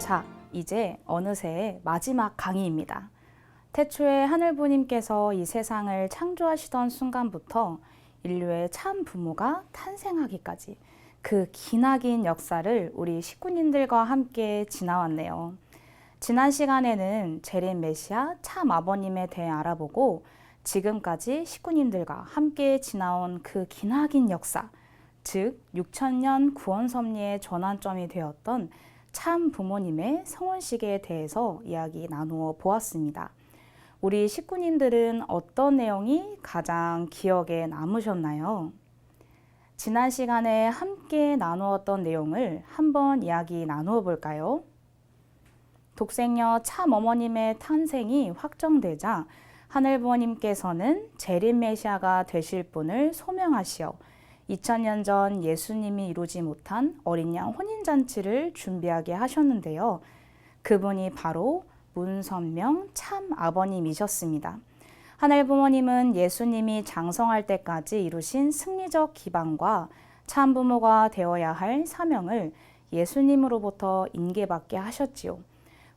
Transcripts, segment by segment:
자, 이제 어느새 마지막 강의입니다. 태초에 하늘부님께서 이 세상을 창조하시던 순간부터 인류의 참 부모가 탄생하기까지 그 기나긴 역사를 우리 식구님들과 함께 지나왔네요. 지난 시간에는 재림 메시아 참 아버님에 대해 알아보고 지금까지 식구님들과 함께 지나온 그 기나긴 역사, 즉 6천년 구원 섭리의 전환점이 되었던 참 부모님의 성혼식에 대해서 이야기 나누어 보았습니다. 우리 식구님들은 어떤 내용이 가장 기억에 남으셨나요? 지난 시간에 함께 나누었던 내용을 한번 이야기 나누어 볼까요? 독생녀 참 어머님의 탄생이 확정되자 하늘부모님께서는 재림 메시아가 되실 분을 소명하시어 2000년 전 예수님이 이루지 못한 어린 양 혼인잔치를 준비하게 하셨는데요. 그분이 바로 문선명 참 아버님이셨습니다. 하늘부모님은 예수님이 장성할 때까지 이루신 승리적 기반과 참 부모가 되어야 할 사명을 예수님으로부터 인계받게 하셨지요.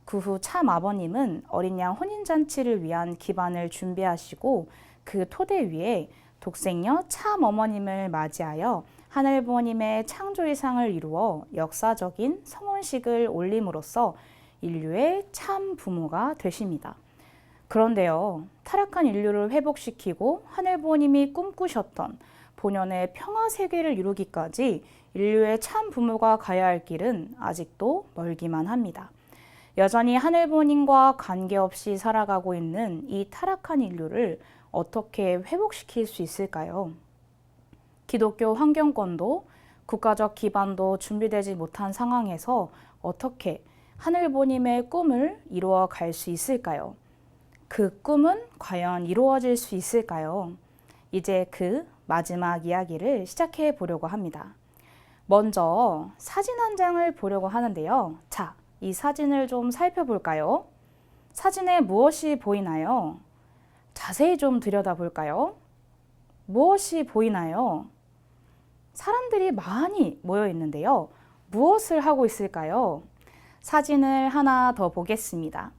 그 후 참 아버님은 어린 양 혼인잔치를 위한 기반을 준비하시고 그 토대 위에 독생녀 참 어머님을 맞이하여 하늘부모님의 창조이상을 이루어 역사적인 성혼식을 올림으로써 인류의 참 부모가 되십니다. 그런데요, 타락한 인류를 회복시키고 하늘부모님이 꿈꾸셨던 본연의 평화세계를 이루기까지 인류의 참 부모가 가야 할 길은 아직도 멀기만 합니다. 여전히 하늘부모님과 관계없이 살아가고 있는 이 타락한 인류를 어떻게 회복시킬 수 있을까요? 기독교 환경권도 국가적 기반도 준비되지 못한 상황에서 어떻게 하늘부모님의 꿈을 이루어 갈 수 있을까요? 그 꿈은 과연 이루어질 수 있을까요? 이제 그 마지막 이야기를 시작해 보려고 합니다. 먼저 사진 한 장을 보려고 하는데요. 자, 이 사진을 좀 살펴볼까요? 사진에 무엇이 보이나요? 자세히 좀 들여다볼까요? 무엇이 보이나요? 사람들이 많이 모여 있는데요. 무엇을 하고 있을까요? 사진을 하나 더 보겠습니다.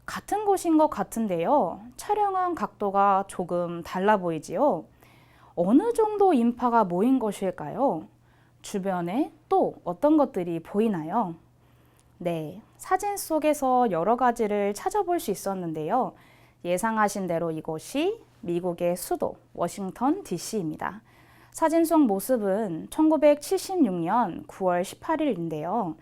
같은 곳인 것 같은데요. 촬영한 각도가 조금 달라 보이지요? 어느 정도 인파가 모인 것일까요? 주변에 또 어떤 것들이 보이나요? 네, 사진 속에서 여러 가지를 찾아볼 수 있었는데요. 예상하신 대로 이곳이 미국의 수도 워싱턴 DC입니다. 사진 속 모습은 1976년 9월 18일인데요.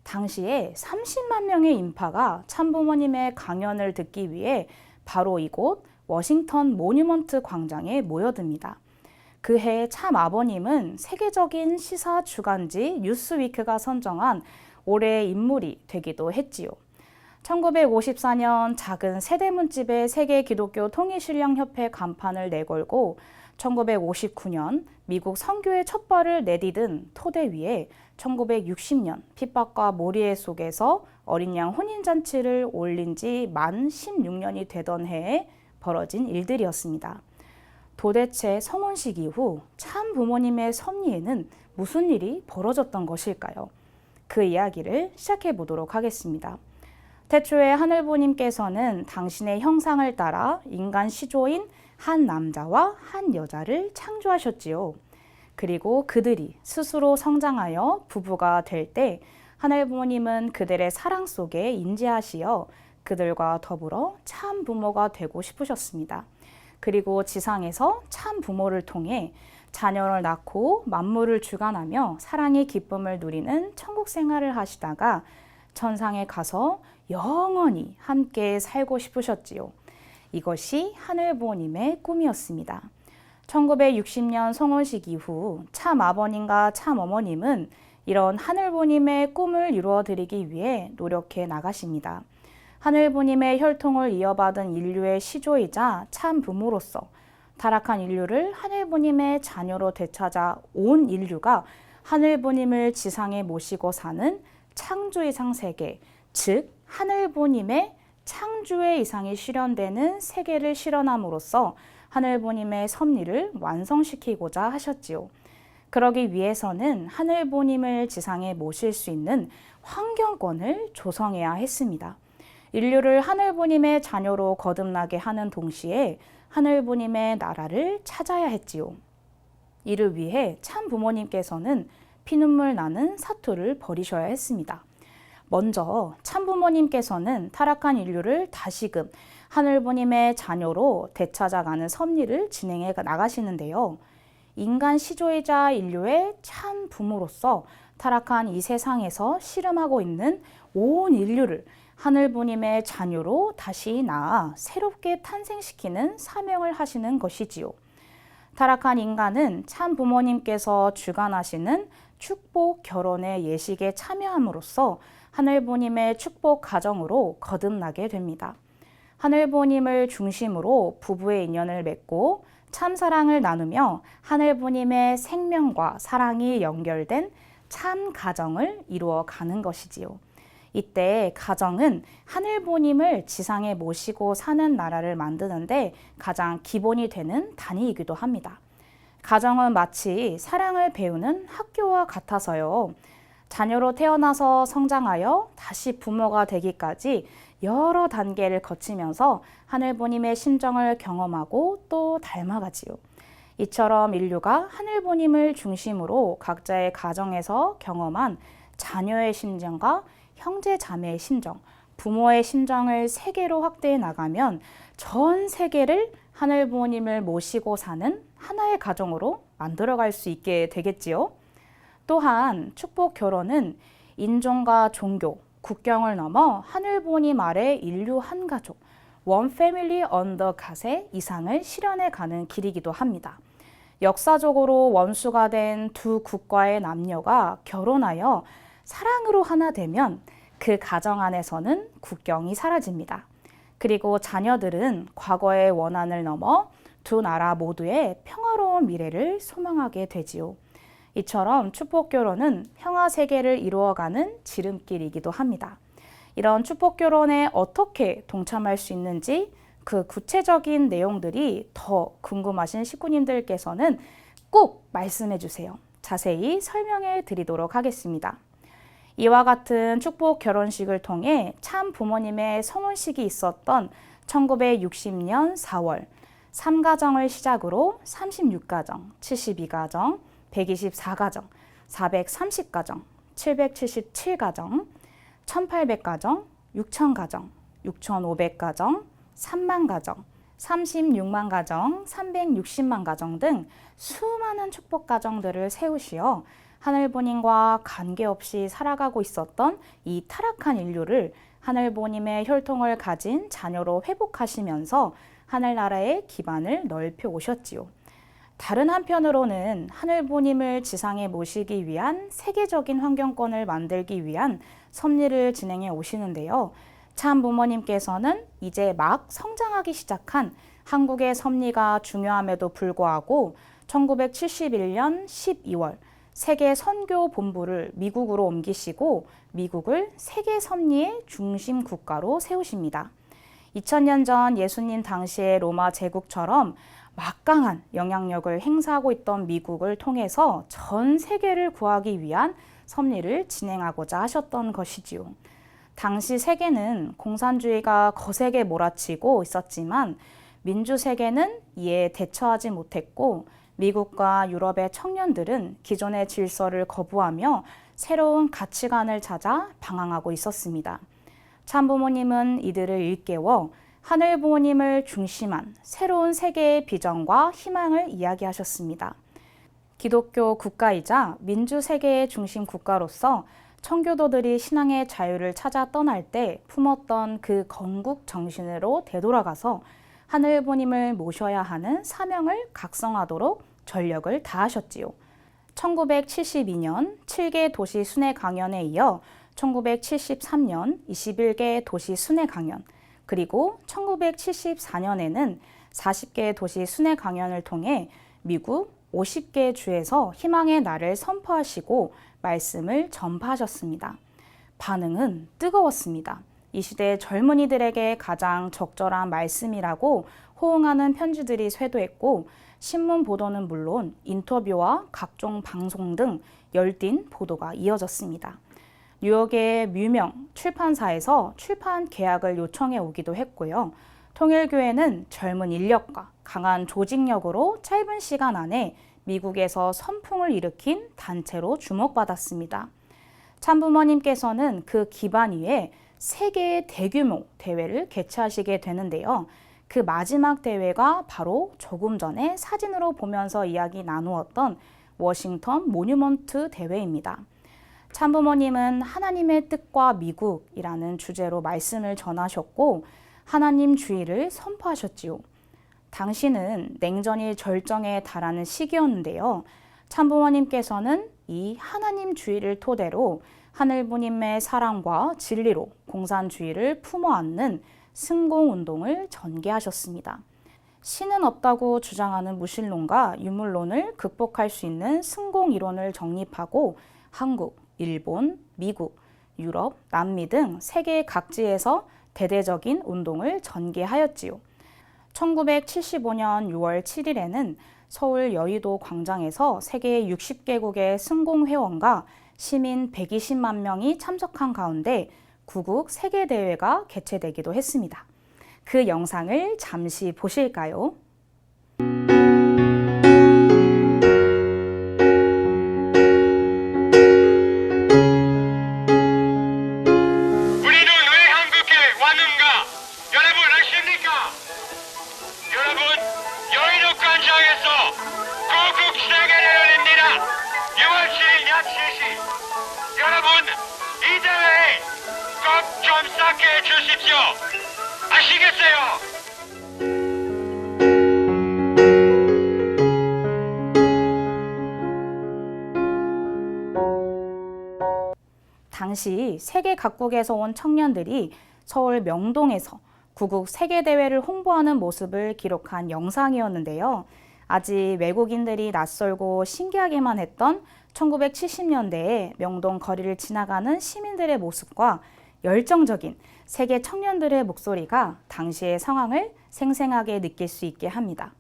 당시에 30만 명의 인파가 참부모님의 강연을 듣기 위해 바로 이곳 워싱턴 모뉴먼트 광장에 모여듭니다. 그해 참 아버님은 세계적인 시사 주간지 뉴스위크가 선정한 올해의 인물이 되기도 했지요. 1954년 작은 세대문집에 세계 기독교 통일신령협회 간판을 내걸고 1959년 미국 선교의 첫 발을 내디딘 토대 위에 1960년 핍박과 모리에 속에서 어린 양 혼인잔치를 올린 지 만 16년이 되던 해에 벌어진 일들이었습니다. 도대체 성혼식 이후 참 부모님의 섭리에는 무슨 일이 벌어졌던 것일까요? 그 이야기를 시작해 보도록 하겠습니다. 태초에 하늘부모님께서는 당신의 형상을 따라 인간 시조인 한 남자와 한 여자를 창조하셨지요. 그리고 그들이 스스로 성장하여 부부가 될 때 하늘부모님은 그들의 사랑 속에 인지하시어 그들과 더불어 참 부모가 되고 싶으셨습니다. 그리고 지상에서 참 부모를 통해 자녀를 낳고 만물을 주관하며 사랑의 기쁨을 누리는 천국 생활을 하시다가 천상에 가서 영원히 함께 살고 싶으셨지요. 이것이 하늘부모님의 꿈이었습니다. 1960년 성혼식 이후 참 아버님과 참 어머님은 이런 하늘부모님의 꿈을 이루어드리기 위해 노력해 나가십니다. 하늘부모님의 혈통을 이어받은 인류의 시조이자 참 부모로서 타락한 인류를 하늘부모님의 자녀로 되찾아 온 인류가 하늘부모님을 지상에 모시고 사는 창조이상 세계, 즉 하늘부모님의 창조의 이상이 실현되는 세계를 실현함으로써 하늘부모님의 섭리를 완성시키고자 하셨지요. 그러기 위해서는 하늘부모님을 지상에 모실 수 있는 환경권을 조성해야 했습니다. 인류를 하늘부모님의 자녀로 거듭나게 하는 동시에 하늘부모님의 나라를 찾아야 했지요. 이를 위해 참 부모님께서는 피눈물 나는 사투를 벌이셔야 했습니다. 먼저 참부모님께서는 타락한 인류를 다시금 하늘부모님의 자녀로 되찾아가는 섭리를 진행해 나가시는데요. 인간 시조이자 인류의 참 부모로서 타락한 이 세상에서 씨름하고 있는 온 인류를 하늘부모님의 자녀로 다시 낳아 새롭게 탄생시키는 사명을 하시는 것이지요. 타락한 인간은 참 부모님께서 주관하시는 축복 결혼의 예식에 참여함으로써 하늘부모님의 축복 가정으로 거듭나게 됩니다. 하늘부모님을 중심으로 부부의 인연을 맺고 참 사랑을 나누며 하늘부모님의 생명과 사랑이 연결된 참 가정을 이루어 가는 것이지요. 이때 가정은 하늘부모님을 지상에 모시고 사는 나라를 만드는데 가장 기본이 되는 단위이기도 합니다. 가정은 마치 사랑을 배우는 학교와 같아서요. 자녀로 태어나서 성장하여 다시 부모가 되기까지 여러 단계를 거치면서 하늘부모님의 심정을 경험하고 또 닮아가지요. 이처럼 인류가 하늘부모님을 중심으로 각자의 가정에서 경험한 자녀의 심정과 형제 자매의 심정, 부모의 심정을 세계로 확대해 나가면 전 세계를 하늘부모님을 모시고 사는 하나의 가정으로 만들어갈 수 있게 되겠지요. 또한 축복 결혼은 인종과 종교, 국경을 넘어 하늘부모님 아래 인류 한 가족, 원 패밀리 언더 갓의 이상을 실현해 가는 길이기도 합니다. 역사적으로 원수가 된 두 국가의 남녀가 결혼하여 사랑으로 하나 되면 그 가정 안에서는 국경이 사라집니다. 그리고 자녀들은 과거의 원한을 넘어 두 나라 모두의 평화로운 미래를 소망하게 되지요. 이처럼 축복 결혼은 평화 세계를 이루어가는 지름길이기도 합니다. 이런 축복 결혼에 어떻게 동참할 수 있는지 그 구체적인 내용들이 더 궁금하신 식구님들께서는 꼭 말씀해 주세요. 자세히 설명해 드리도록 하겠습니다. 이와 같은 축복 결혼식을 통해 참 부모님의 성혼식이 있었던 1960년 4월 3가정을 시작으로 36가정, 72가정, 124가정, 430가정, 777가정, 1800가정, 6000가정, 6500가정, 3만 가정, 36만 가정, 360만 가정 등 수많은 축복 가정들을 세우시어 하늘부모님과 관계없이 살아가고 있었던 이 타락한 인류를 하늘부모님의 혈통을 가진 자녀로 회복하시면서 하늘나라의 기반을 넓혀 오셨지요. 다른 한편으로는 하늘부모님을 지상에 모시기 위한 세계적인 환경권을 만들기 위한 섭리를 진행해 오시는데요. 참 부모님께서는 이제 막 성장하기 시작한 한국의 섭리가 중요함에도 불구하고 1971년 12월 세계 선교 본부를 미국으로 옮기시고 미국을 세계 섭리의 중심 국가로 세우십니다. 2000년 전 예수님 당시의 로마 제국처럼 막강한 영향력을 행사하고 있던 미국을 통해서 전 세계를 구하기 위한 섭리를 진행하고자 하셨던 것이지요. 당시 세계는 공산주의가 거세게 몰아치고 있었지만 민주세계는 이에 대처하지 못했고 미국과 유럽의 청년들은 기존의 질서를 거부하며 새로운 가치관을 찾아 방황하고 있었습니다. 참부모님은 이들을 일깨워 하늘부모님을 중심한 새로운 세계의 비전과 희망을 이야기하셨습니다. 기독교 국가이자 민주세계의 중심 국가로서 청교도들이 신앙의 자유를 찾아 떠날 때 품었던 그 건국 정신으로 되돌아가서 하늘부모님을 모셔야 하는 사명을 각성하도록 전력을 다하셨지요. 1972년 7개 도시 순회 강연에 이어 1973년 21개 도시 순회 강연, 그리고 1974년에는 40개 도시 순회 강연을 통해 미국 50개 주에서 희망의 날을 선포하시고 말씀을 전파하셨습니다. 반응은 뜨거웠습니다. 이 시대 젊은이들에게 가장 적절한 말씀이라고 호응하는 편지들이 쇄도했고 신문 보도는 물론 인터뷰와 각종 방송 등 열띤 보도가 이어졌습니다. 뉴욕의 유명 출판사에서 출판 계약을 요청해 오기도 했고요. 통일교회는 젊은 인력과 강한 조직력으로 짧은 시간 안에 미국에서 선풍을 일으킨 단체로 주목받았습니다. 참부모님께서는 그 기반 위에 세계의 대규모 대회를 개최하시게 되는데요. 그 마지막 대회가 바로 조금 전에 사진으로 보면서 이야기 나누었던 워싱턴 모뉴먼트 대회입니다. 참부모님은 하나님의 뜻과 미국이라는 주제로 말씀을 전하셨고 하나님주의를 선포하셨지요. 당시는 냉전이 절정에 달하는 시기였는데요. 참부모님께서는 이 하나님주의를 토대로 하늘부님의 사랑과 진리로 공산주의를 품어 안는 승공운동을 전개하셨습니다. 신은 없다고 주장하는 무신론과 유물론을 극복할 수 있는 승공이론을 정립하고 한국, 일본, 미국, 유럽, 남미 등 세계 각지에서 대대적인 운동을 전개하였지요. 1975년 6월 7일에는 서울 여의도 광장에서 세계 60개국의 승공회원과 시민 120만 명이 참석한 가운데 구국 세계대회가 개최되기도 했습니다. 그 영상을 잠시 보실까요? 여러분, 이 대회에 꼭 좀 참석해 주십시오. 아시겠어요? 당시 세계 각국에서 온 청년들이 서울 명동에서 구국 세계대회를 홍보하는 모습을 기록한 영상이었는데요. 아직 외국인들이 낯설고 신기하기만 했던 1970년대에 명동 거리를 지나가는 시민들의 모습과 열정적인 세계 청년들의 목소리가 당시의 상황을 생생하게 느낄 수 있게 합니다.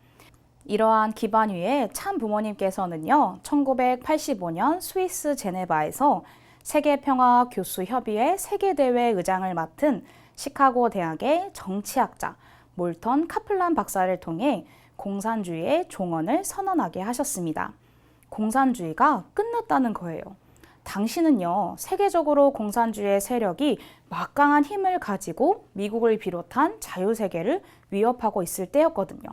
이러한 기반 위에 참부모님께서는요, 1985년 스위스 제네바에서 세계평화교수협의회 세계대회 의장을 맡은 시카고 대학의 정치학자 몰턴 카플란 박사를 통해 공산주의의 종언을 선언하게 하셨습니다. 공산주의가 끝났다는 거예요. 당시는요, 세계적으로 공산주의 세력이 막강한 힘을 가지고 미국을 비롯한 자유세계를 위협하고 있을 때였거든요.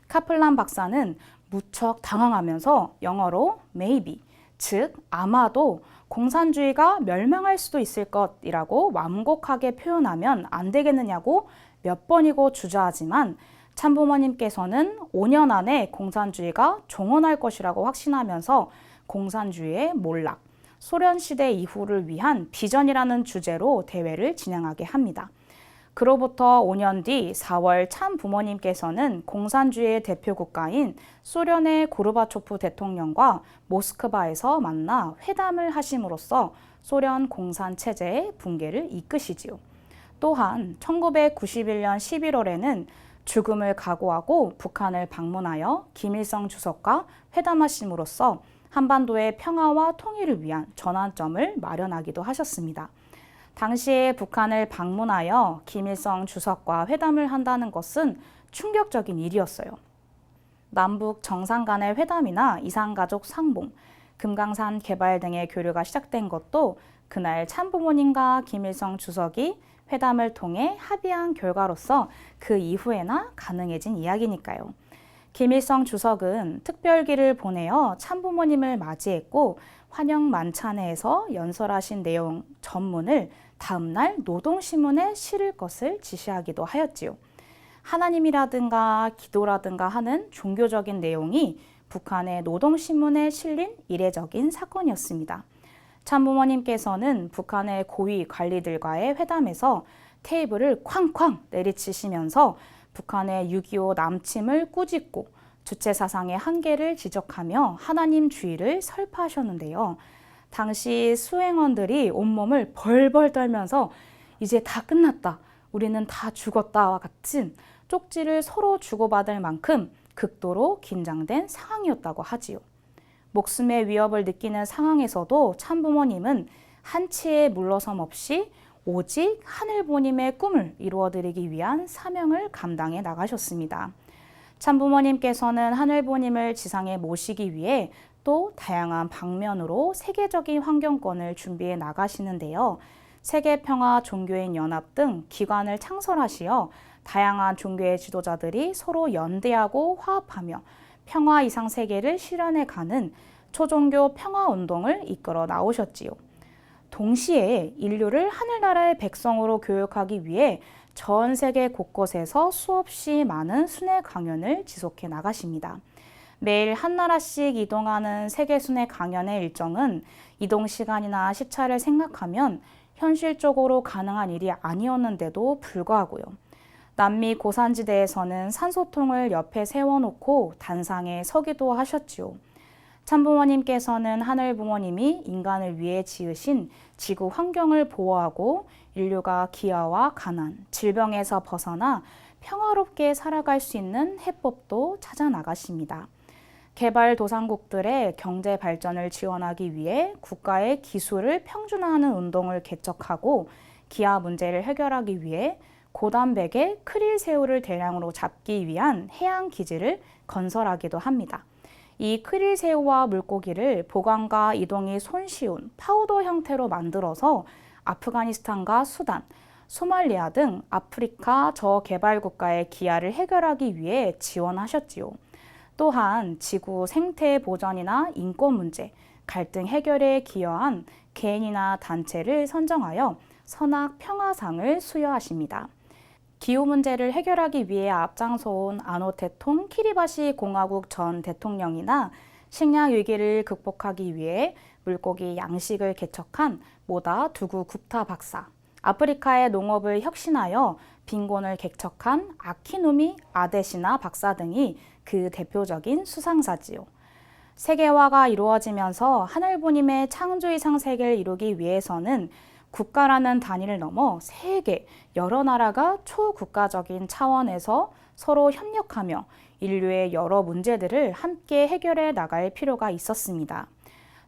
카플란 박사는 무척 당황하면서 영어로 maybe, 즉 아마도 공산주의가 멸망할 수도 있을 것이라고 완곡하게 표현하면 안 되겠느냐고 몇 번이고 주저하지만 참부모님께서는 5년 안에 공산주의가 종언할 것이라고 확신하면서 공산주의의 몰락, 소련 시대 이후를 위한 비전이라는 주제로 대회를 진행하게 합니다. 그로부터 5년 뒤 4월 참부모님께서는 공산주의의 대표 국가인 소련의 고르바초프 대통령과 모스크바에서 만나 회담을 하심으로써 소련 공산체제의 붕괴를 이끄시지요. 또한 1991년 11월에는 죽음을 각오하고 북한을 방문하여 김일성 주석과 회담하심으로써 한반도의 평화와 통일을 위한 전환점을 마련하기도 하셨습니다. 당시에 북한을 방문하여 김일성 주석과 회담을 한다는 것은 충격적인 일이었어요. 남북 정상 간의 회담이나 이산가족 상봉, 금강산 개발 등의 교류가 시작된 것도 그날 참부모님과 김일성 주석이 회담을 통해 합의한 결과로서 그 이후에나 가능해진 이야기니까요. 김일성 주석은 특별기를 보내어 참부모님을 맞이했고 환영 만찬회에서 연설하신 내용 전문을 다음날 노동신문에 실을 것을 지시하기도 하였지요. 하나님이라든가 기도라든가 하는 종교적인 내용이 북한의 노동신문에 실린 이례적인 사건이었습니다. 참부모님께서는 북한의 고위 관리들과의 회담에서 테이블을 쾅쾅 내리치시면서 북한의 6.25 남침을 꾸짖고 주체사상의 한계를 지적하며 하나님주의를 설파하셨는데요. 당시 수행원들이 온몸을 벌벌 떨면서 이제 다 끝났다, 우리는 다 죽었다와 같은 쪽지를 서로 주고받을 만큼 극도로 긴장된 상황이었다고 하지요. 목숨의 위협을 느끼는 상황에서도 참부모님은 한치의 물러섬 없이 오직 하늘부모님의 꿈을 이루어드리기 위한 사명을 감당해 나가셨습니다. 참부모님께서는 하늘부모님을 지상에 모시기 위해 또 다양한 방면으로 세계적인 환경권을 준비해 나가시는데요. 세계평화 종교인 연합 등 기관을 창설하시어 다양한 종교의 지도자들이 서로 연대하고 화합하며 평화 이상 세계를 실현해 가는 초종교 평화운동을 이끌어 나오셨지요. 동시에 인류를 하늘나라의 백성으로 교육하기 위해 전 세계 곳곳에서 수없이 많은 순회 강연을 지속해 나가십니다. 매일 한 나라씩 이동하는 세계 순회 강연의 일정은 이동 시간이나 시차를 생각하면 현실적으로 가능한 일이 아니었는데도 불구하고요. 남미 고산지대에서는 산소통을 옆에 세워놓고 단상에 서기도 하셨지요. 참부모님께서는 하늘부모님이 인간을 위해 지으신 지구 환경을 보호하고 인류가 기아와 가난, 질병에서 벗어나 평화롭게 살아갈 수 있는 해법도 찾아 나가십니다. 개발도상국들의 경제 발전을 지원하기 위해 국가의 기술을 평준화하는 운동을 개척하고 기아 문제를 해결하기 위해 고단백의 크릴새우를 대량으로 잡기 위한 해양 기지를 건설하기도 합니다. 이 크릴새우와 물고기를 보관과 이동이 손쉬운 파우더 형태로 만들어서 아프가니스탄과 수단, 소말리아 등 아프리카 저개발 국가의 기아를 해결하기 위해 지원하셨지요. 또한 지구 생태 보전이나 인권 문제, 갈등 해결에 기여한 개인이나 단체를 선정하여 선악 평화상을 수여하십니다. 기후 문제를 해결하기 위해 앞장서온 아노테통 키리바시 공화국 전 대통령이나 식량 위기를 극복하기 위해 물고기 양식을 개척한 모다 두구 굽타 박사, 아프리카의 농업을 혁신하여 빈곤을 개척한 아키누미 아데시나 박사 등이 그 대표적인 수상사지요. 세계화가 이루어지면서 하늘부님의 창조 이상 세계를 이루기 위해서는 국가라는 단위를 넘어 세계 여러 나라가 초국가적인 차원에서 서로 협력하며 인류의 여러 문제들을 함께 해결해 나갈 필요가 있었습니다.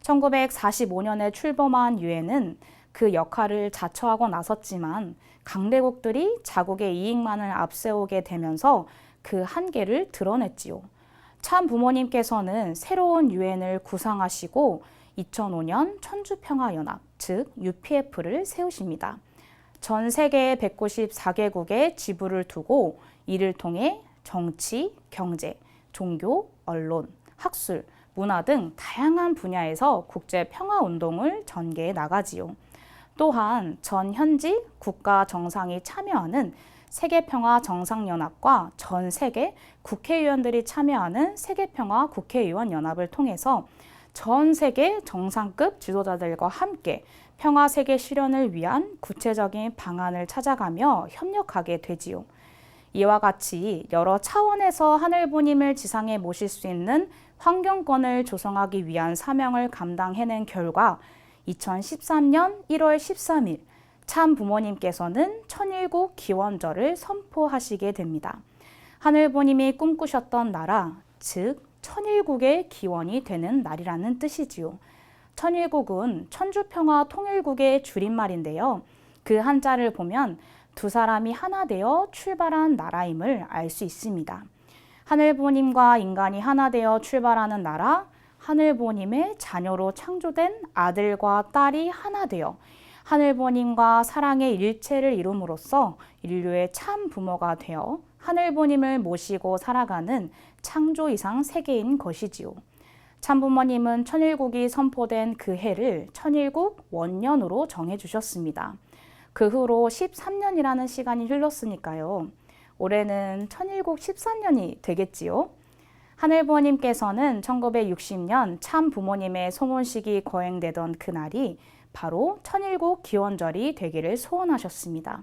1945년에 출범한 유엔은 그 역할을 자처하고 나섰지만 강대국들이 자국의 이익만을 앞세우게 되면서 그 한계를 드러냈지요. 참 부모님께서는 새로운 유엔을 구상하시고 2005년 천주평화연합, 즉 UPF를 세우십니다. 전 세계 194개국의 지부를 두고 이를 통해 정치, 경제, 종교, 언론, 학술, 문화 등 다양한 분야에서 국제 평화 운동을 전개해 나가지요. 또한 전 현지 국가 정상이 참여하는 세계평화 정상연합과 전 세계 국회의원들이 참여하는 세계평화 국회의원 연합을 통해서 전 세계 정상급 지도자들과 함께 평화 세계 실현을 위한 구체적인 방안을 찾아가며 협력하게 되지요. 이와 같이 여러 차원에서 하늘부님을 지상에 모실 수 있는 환경권을 조성하기 위한 사명을 감당해낸 결과 2013년 1월 13일 참 부모님께서는 천일국 기원절을 선포하시게 됩니다. 하늘부님이 꿈꾸셨던 나라, 즉 천일국의 기원이 되는 날이라는 뜻이지요. 천일국은 천주평화 통일국의 줄임말인데요. 그 한자를 보면 두 사람이 하나 되어 출발한 나라임을 알 수 있습니다. 하늘부모님과 인간이 하나 되어 출발하는 나라, 하늘부모님의 자녀로 창조된 아들과 딸이 하나 되어 하늘부모님과 사랑의 일체를 이룸으로써 인류의 참 부모가 되어 하늘부모님을 모시고 살아가는 창조 이상 세계인 것이지요. 참부모님은 천일국이 선포된 그 해를 천일국 원년으로 정해주셨습니다. 그 후로 13년이라는 시간이 흘렀으니까요. 올해는 천일국 13년이 되겠지요. 하늘부모님께서는 1960년 참부모님의 소문식이 거행되던 그날이 바로 천일국 기원절이 되기를 소원하셨습니다.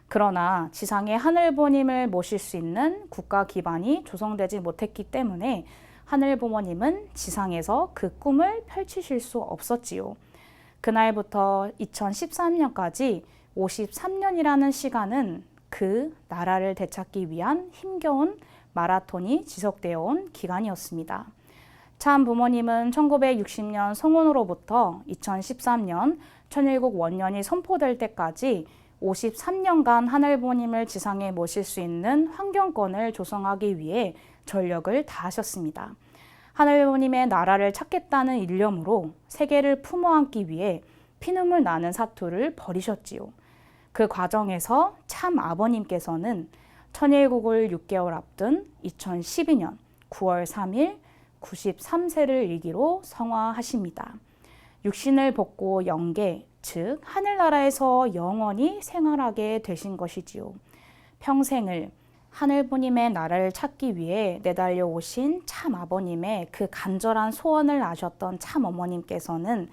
그러나 지상에 하늘부모님을 모실 수 있는 국가 기반이 조성되지 못했기 때문에 하늘부모님은 지상에서 그 꿈을 펼치실 수 없었지요. 그날부터 2013년까지 53년이라는 시간은 그 나라를 되찾기 위한 힘겨운 마라톤이 지속되어 온 기간이었습니다. 참 부모님은 1960년 송원으로부터 2013년 천일국 원년이 선포될 때까지 53년간 하늘부모님을 지상에 모실 수 있는 환경권을 조성하기 위해 전력을 다하셨습니다. 하늘부모님의 나라를 찾겠다는 일념으로 세계를 품어안기 위해 피눈물 나는 사투를 벌이셨지요. 그 과정에서 참 아버님께서는 천일국을 6개월 앞둔 2012년 9월 3일 93세를 일기로 성화하십니다. 육신을 벗고 영계, 즉 하늘나라에서 영원히 생활하게 되신 것이지요. 평생을 하늘부님의 나라를 찾기 위해 내달려 오신 참 아버님의 그 간절한 소원을 아셨던 참 어머님께서는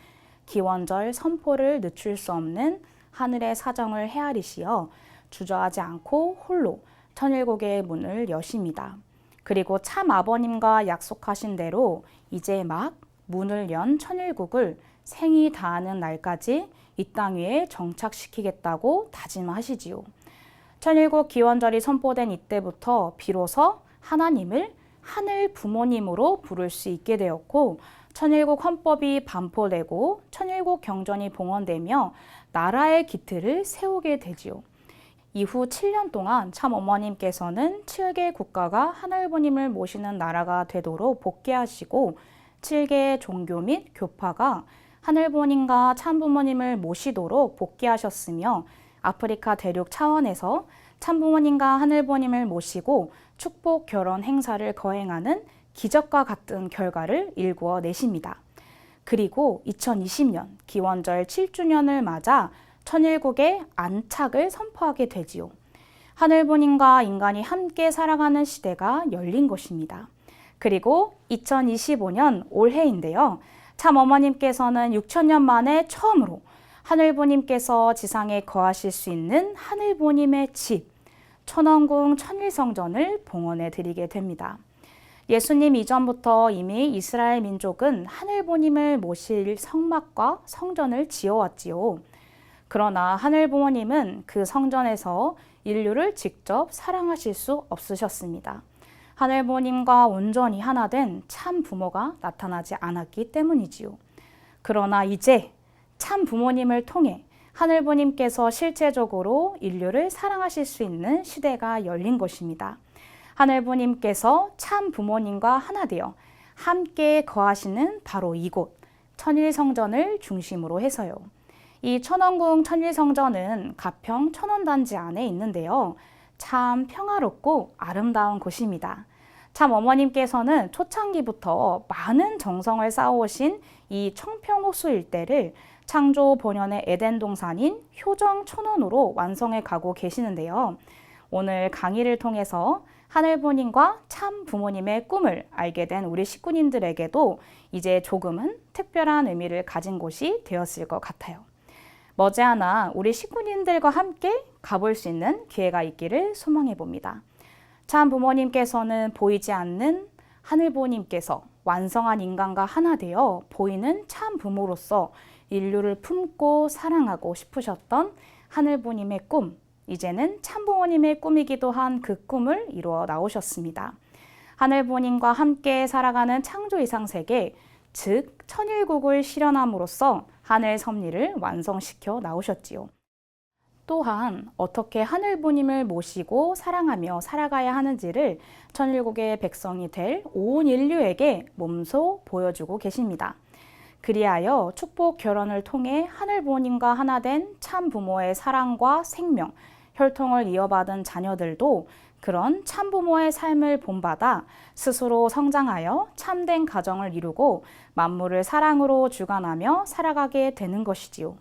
기원절 선포를 늦출 수 없는 하늘의 사정을 헤아리시어 주저하지 않고 홀로 천일국의 문을 여십니다. 그리고 참 아버님과 약속하신 대로 이제 막 문을 연 천일국을 생이 다하는 날까지 이 땅 위에 정착시키겠다고 다짐하시지요. 천일국 기원절이 선포된 이때부터 비로소 하나님을 하늘 부모님으로 부를 수 있게 되었고, 천일국 헌법이 반포되고 천일국 경전이 봉헌되며 나라의 기틀을 세우게 되지요. 이후 7년 동안 참 어머님께서는 7개 국가가 하늘부모님을 모시는 나라가 되도록 복귀하시고 7개의 종교 및 교파가 하늘부모님과 참부모님을 모시도록 복귀하셨으며, 아프리카 대륙 차원에서 참부모님과 하늘부모님을 모시고 축복 결혼 행사를 거행하는 기적과 같은 결과를 일구어 내십니다. 그리고 2020년 기원절 7주년을 맞아 천일국의 안착을 선포하게 되지요. 하늘부모님과 인간이 함께 살아가는 시대가 열린 것입니다. 그리고 2025년 올해인데요. 참 어머님께서는 6천년 만에 처음으로 하늘부모님께서 지상에 거하실 수 있는 하늘부모님의 집, 천왕궁 천일성전을 봉헌해 드리게 됩니다. 예수님 이전부터 이미 이스라엘 민족은 하늘부모님을 모실 성막과 성전을 지어왔지요. 그러나 하늘부모님은 그 성전에서 인류를 직접 사랑하실 수 없으셨습니다. 하늘부모님과 온전히 하나 된 참 부모가 나타나지 않았기 때문이지요. 그러나 이제 참 부모님을 통해 하늘부모님께서 실제적으로 인류를 사랑하실 수 있는 시대가 열린 것입니다. 하늘부모님께서 참 부모님과 하나 되어 함께 거하시는 바로 이곳 천일성전을 중심으로 해서요. 이 천왕궁 천일성전은 가평 천원단지 안에 있는데요. 참 평화롭고 아름다운 곳입니다. 참 어머님께서는 초창기부터 많은 정성을 쌓아오신 이 청평호수 일대를 창조 본연의 에덴 동산인 효정 천원으로 완성해 가고 계시는데요. 오늘 강의를 통해서 하늘부모님과 참 부모님의 꿈을 알게 된 우리 식구님들에게도 이제 조금은 특별한 의미를 가진 곳이 되었을 것 같아요. 머지않아 우리 식구님들과 함께 가볼 수 있는 기회가 있기를 소망해 봅니다. 참 부모님께서는 보이지 않는 하늘부모님께서 완성한 인간과 하나 되어 보이는 참 부모로서 인류를 품고 사랑하고 싶으셨던 하늘부모님의 꿈, 이제는 참부모님의 꿈이기도 한 그 꿈을 이루어 나오셨습니다. 하늘부모님과 함께 살아가는 창조 이상세계, 즉 천일국을 실현함으로써 하늘 섭리를 완성시켜 나오셨지요. 또한 어떻게 하늘부모님을 모시고 사랑하며 살아가야 하는지를 천일국의 백성이 될 온 인류에게 몸소 보여주고 계십니다. 그리하여 축복 결혼을 통해 하늘부모님과 하나 된 참부모의 사랑과 생명, 혈통을 이어받은 자녀들도 그런 참부모의 삶을 본받아 스스로 성장하여 참된 가정을 이루고 만물을 사랑으로 주관하며 살아가게 되는 것이지요.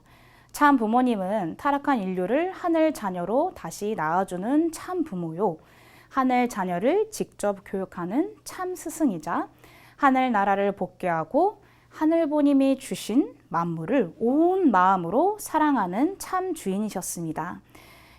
참 부모님은 타락한 인류를 하늘 자녀로 다시 낳아주는 참 부모요. 하늘 자녀를 직접 교육하는 참 스승이자 하늘 나라를 복귀하고 하늘부모님이 주신 만물을 온 마음으로 사랑하는 참 주인이셨습니다.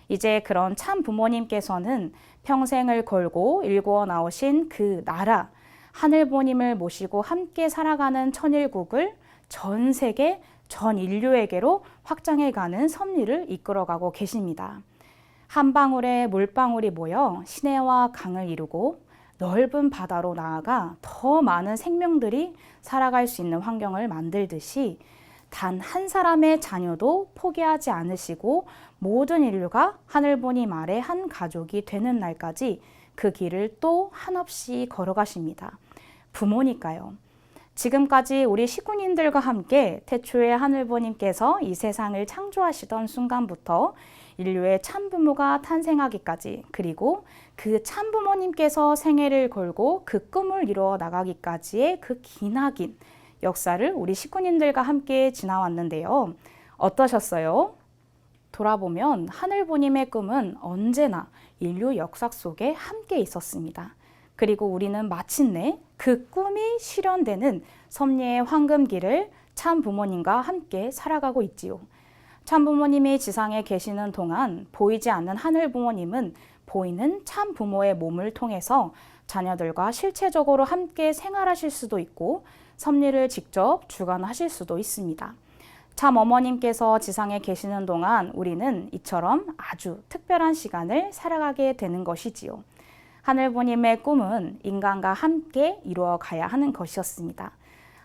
이제 그런 참 부모님께서는 평생을 걸고 일구어 나오신 그 나라, 하늘부모님을 모시고 함께 살아가는 천일국을 전 세계, 전 인류에게로 확장해가는 섭리를 이끌어가고 계십니다. 한 방울의 물방울이 모여 시내와 강을 이루고 넓은 바다로 나아가 더 많은 생명들이 살아갈 수 있는 환경을 만들듯이 단 한 사람의 자녀도 포기하지 않으시고 모든 인류가 하늘보님 아래 한 가족이 되는 날까지 그 길을 또 한없이 걸어가십니다. 부모니까요. 지금까지 우리 식구님들과 함께 태초에 하늘보님께서 이 세상을 창조하시던 순간부터 인류의 참부모가 탄생하기까지, 그리고 그 참부모님께서 생애를 걸고 그 꿈을 이루어 나가기까지의 그 기나긴 역사를 우리 식구님들과 함께 지나왔는데요. 어떠셨어요? 돌아보면 하늘보님의 꿈은 언제나 인류 역사 속에 함께 있었습니다. 그리고 우리는 마침내 그 꿈이 실현되는 섭리의 황금길을 참부모님과 함께 살아가고 있지요. 참부모님이 지상에 계시는 동안 보이지 않는 하늘부모님은 보이는 참부모의 몸을 통해서 자녀들과 실체적으로 함께 생활하실 수도 있고 섭리를 직접 주관하실 수도 있습니다. 참 어머님께서 지상에 계시는 동안 우리는 이처럼 아주 특별한 시간을 살아가게 되는 것이지요. 하늘부모님의 꿈은 인간과 함께 이루어 가야 하는 것이었습니다.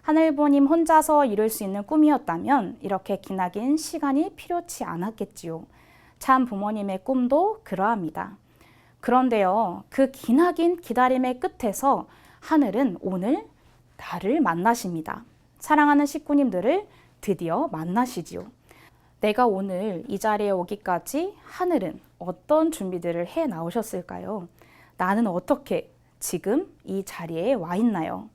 하늘부모님 혼자서 이룰 수 있는 꿈이었다면 이렇게 기나긴 시간이 필요치 않았겠지요. 참 부모님의 꿈도 그러합니다. 그런데요, 그 기나긴 기다림의 끝에서 하늘은 오늘 나를 만나십니다. 사랑하는 식구님들을 드디어 만나시지요. 내가 오늘 이 자리에 오기까지 하늘은 어떤 준비들을 해 나오셨을까요? 나는 어떻게 지금 이 자리에 와 있나요?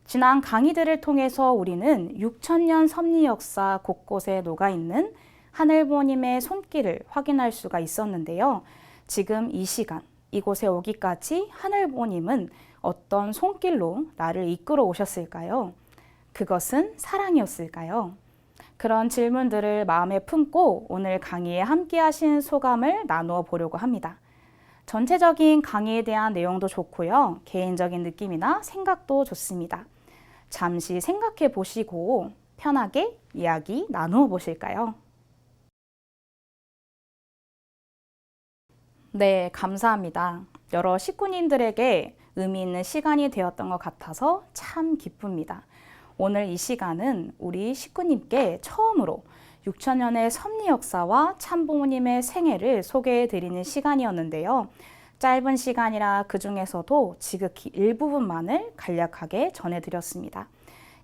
지난 강의들을 통해서 우리는 6,000년 섭리 역사 곳곳에 녹아있는 하늘부모님의 손길을 확인할 수가 있었는데요. 지금 이 시간, 이곳에 오기까지 하늘부모님은 어떤 손길로 나를 이끌어 오셨을까요? 그것은 사랑이었을까요? 그런 질문들을 마음에 품고 오늘 강의에 함께 하신 소감을 나누어 보려고 합니다. 전체적인 강의에 대한 내용도 좋고요. 개인적인 느낌이나 생각도 좋습니다. 잠시 생각해 보시고 편하게 이야기 나누어 보실까요? 네, 감사합니다. 여러 식구님들에게 의미 있는 시간이 되었던 것 같아서 참 기쁩니다. 오늘 이 시간은 우리 식구님께 처음으로 6,000년의 섭리 역사와 참부모님의 생애를 소개해 드리는 시간이었는데요. 짧은 시간이라 그 중에서도 지극히 일부분만을 간략하게 전해드렸습니다.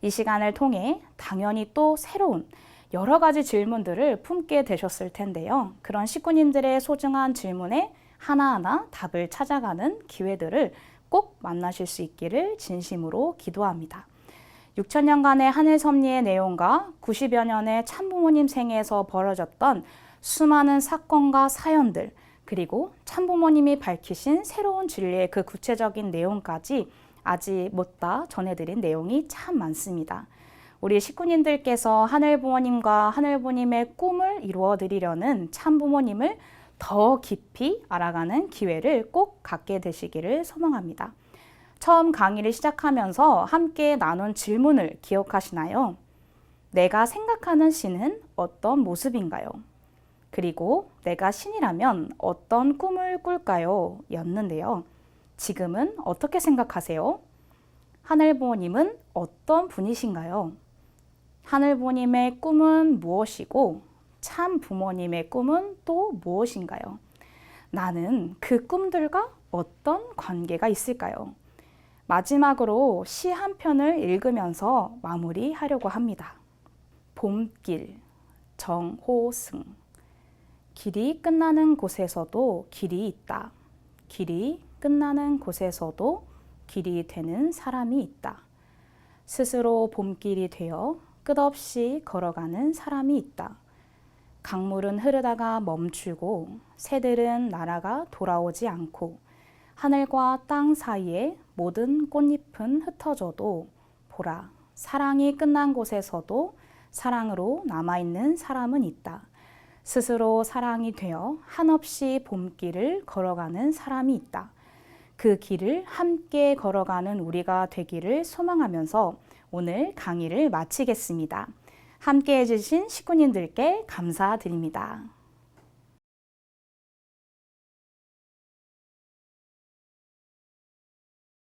이 시간을 통해 당연히 또 새로운 여러 가지 질문들을 품게 되셨을 텐데요. 그런 식구님들의 소중한 질문에 하나하나 답을 찾아가는 기회들을 꼭 만나실 수 있기를 진심으로 기도합니다. 6,000년간의 하늘 섭리의 내용과 90여 년의 참부모님 생애에서 벌어졌던 수많은 사건과 사연들, 그리고 참부모님이 밝히신 새로운 진리의 그 구체적인 내용까지 아직 못다 전해드린 내용이 참 많습니다. 우리 식구님들께서 하늘부모님과 하늘부모님의 꿈을 이루어드리려는 참부모님을 더 깊이 알아가는 기회를 꼭 갖게 되시기를 소망합니다. 처음 강의를 시작하면서 함께 나눈 질문을 기억하시나요? 내가 생각하는 신은 어떤 모습인가요? 그리고 내가 신이라면 어떤 꿈을 꿀까요? 였는데요. 지금은 어떻게 생각하세요? 하늘부모님은 어떤 분이신가요? 하늘부모님의 꿈은 무엇이고 참 부모님의 꿈은 또 무엇인가요? 나는 그 꿈들과 어떤 관계가 있을까요? 마지막으로 시 한 편을 읽으면서 마무리하려고 합니다. 봄길, 정호승. 길이 끝나는 곳에서도 길이 있다. 길이 끝나는 곳에서도 길이 되는 사람이 있다. 스스로 봄길이 되어 끝없이 걸어가는 사람이 있다. 강물은 흐르다가 멈추고 새들은 날아가 돌아오지 않고 하늘과 땅 사이에 모든 꽃잎은 흩어져도 보라, 사랑이 끝난 곳에서도 사랑으로 남아있는 사람은 있다. 스스로 사랑이 되어 한없이 봄길을 걸어가는 사람이 있다. 그 길을 함께 걸어가는 우리가 되기를 소망하면서 오늘 강의를 마치겠습니다. 함께 해주신 식구님들께 감사드립니다.